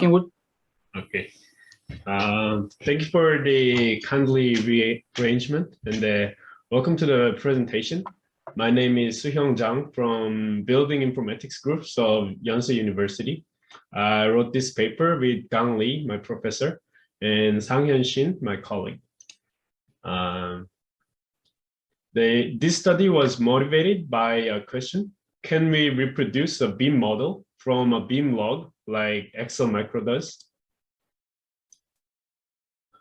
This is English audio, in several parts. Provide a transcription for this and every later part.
Wood. Okay. Thank you for the kindly rearrangement and welcome to the presentation. My name is Suhyung Jang from Building Informatics Groups of Yonsei University. I wrote this paper with Ghang Lee, my professor, and Sanghyun Shin, my colleague. This study was motivated by a question: can we reproduce a beam model from a beam log like Excel Micro does?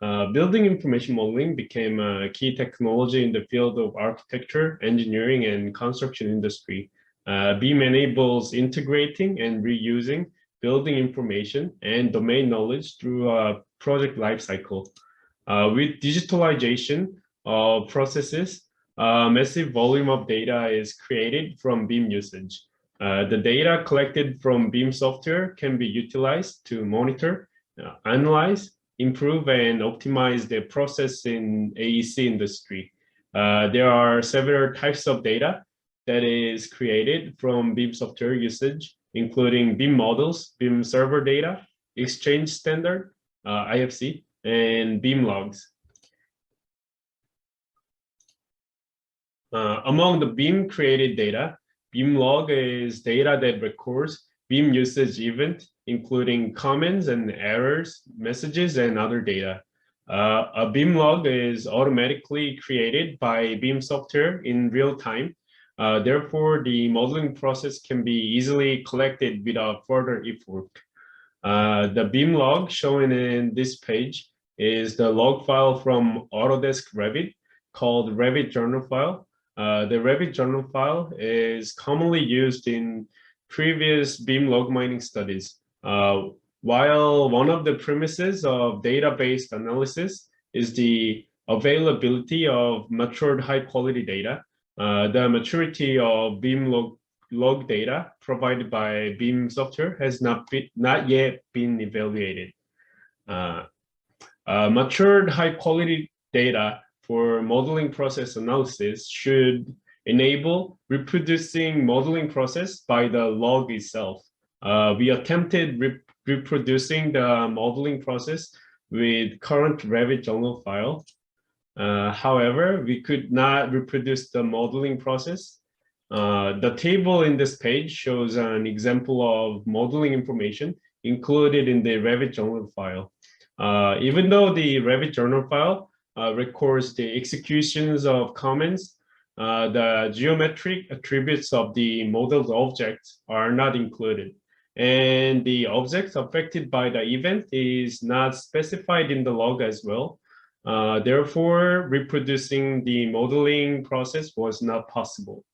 Building information modeling became a key technology in the field of architecture, engineering, and construction industry. BIM enables integrating and reusing building information and domain knowledge through a project lifecycle. With digitalization of processes, a massive volume of data is created from BIM usage. The data collected from BIM software can be utilized to monitor, analyze, improve and optimize the process in AEC industry. There are several types of data that is created from BIM software usage, including BIM models, BIM server data, exchange standard, IFC, and BIM logs. Among the BIM created data, BIM log is data that records BIM usage event, including comments and errors, messages, and other data. A BIM log is automatically created by BIM software in real time. Therefore, the modeling process can be easily collected without further effort. The BIM log shown in this page is the log file from Autodesk Revit called Revit journal file. The Revit journal file is commonly used in previous BIM log mining studies. While one of the premises of data-based analysis is the availability of matured high-quality data, the maturity of BIM log data provided by BIM software has not yet been evaluated. Matured high-quality data for modeling process analysis should enable reproducing modeling process by the log itself. We attempted reproducing the modeling process with current Revit journal file. However, we could not reproduce the modeling process. The table in this page shows an example of modeling information included in the Revit journal file. Even though the Revit journal file records the executions of comments, the geometric attributes of the modeled objects are not included, and the objects affected by the event is not specified in the log as well. Therefore, reproducing the modeling process was not possible.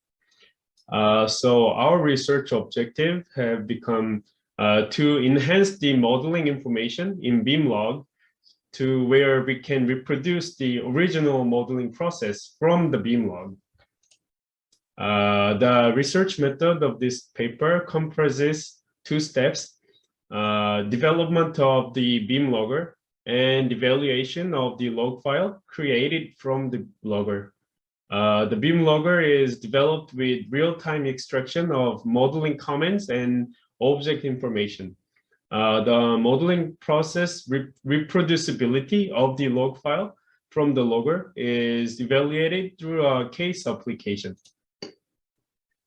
So our research objective have become to enhance the modeling information in BIM log to where we can reproduce the original modeling process from the BIM log. The research method of this paper comprises two steps: development of the BIM logger and evaluation of the log file created from the logger. The BIM logger is developed with real-time extraction of modeling comments and object information. The modeling process reproducibility of the log file from the logger is evaluated through a case application.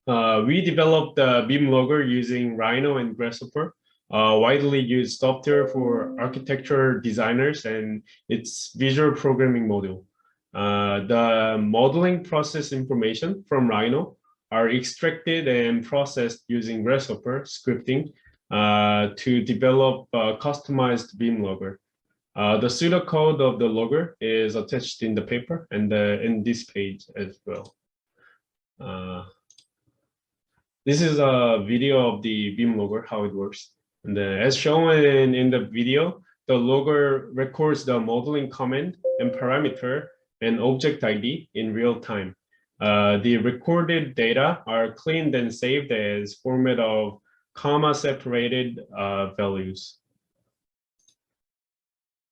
We developed the BIM logger using Rhino and Grasshopper, widely used software for architecture designers and its visual programming module. The modeling process information from Rhino are extracted and processed using Grasshopper scripting to develop a customized BIM logger. The pseudocode of the logger is attached in the paper and in this page as well. This is a video of the BIM logger, how it works. And as shown in the video, the logger records the modeling comment and parameter and object ID in real time. The recorded data are cleaned and saved as format of comma-separated values.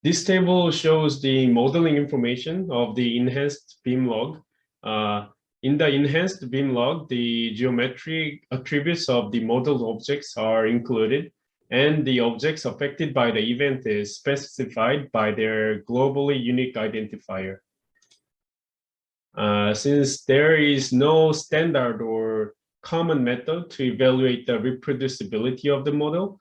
This table shows the modeling information of the enhanced BIM log. In the enhanced BIM log, the geometric attributes of the modeled objects are included, and the objects affected by the event is specified by their globally unique identifier. Since there is no standard or common method to evaluate the reproducibility of the model,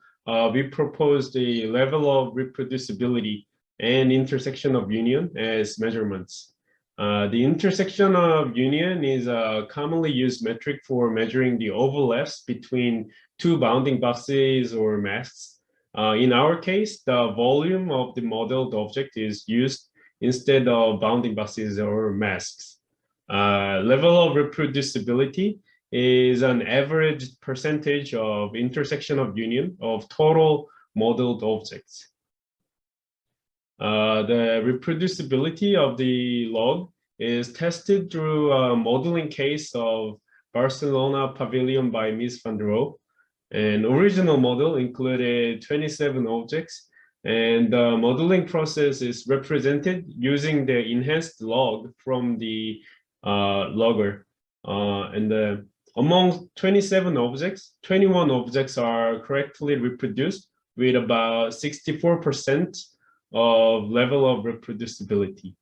we proposed a level of reproducibility and intersection of union as measurements. The intersection of union is a commonly used metric for measuring the overlaps between two bounding boxes or masks. In our case, the volume of the modeled object is used instead of bounding boxes or masks. Level of reproducibility is an average percentage of intersection of union of total modeled objects. The reproducibility of the log is tested through a modeling case of Barcelona Pavilion by Ms. van der Rohe. An original model included 27 objects, and the modeling process is represented using the enhanced log from the logger. Among 27 objects, 21 objects are correctly reproduced with about 64% of level of reproducibility.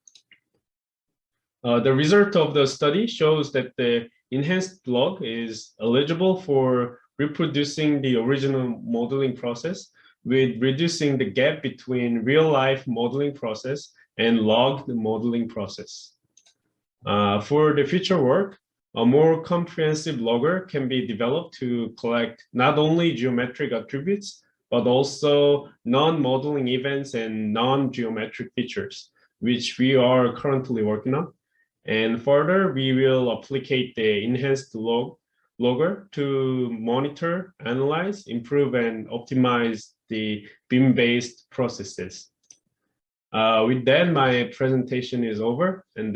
The result of the study shows that the enhanced log is eligible for reproducing the original modeling process with reducing the gap between real-life modeling process and logged modeling process. For the future work, a more comprehensive logger can be developed to collect not only geometric attributes, but also non-modeling events and non-geometric features, which we are currently working on. And further, we will apply the enhanced logger to monitor, analyze, improve, and optimize the BIM-based processes. With that, my presentation is over. And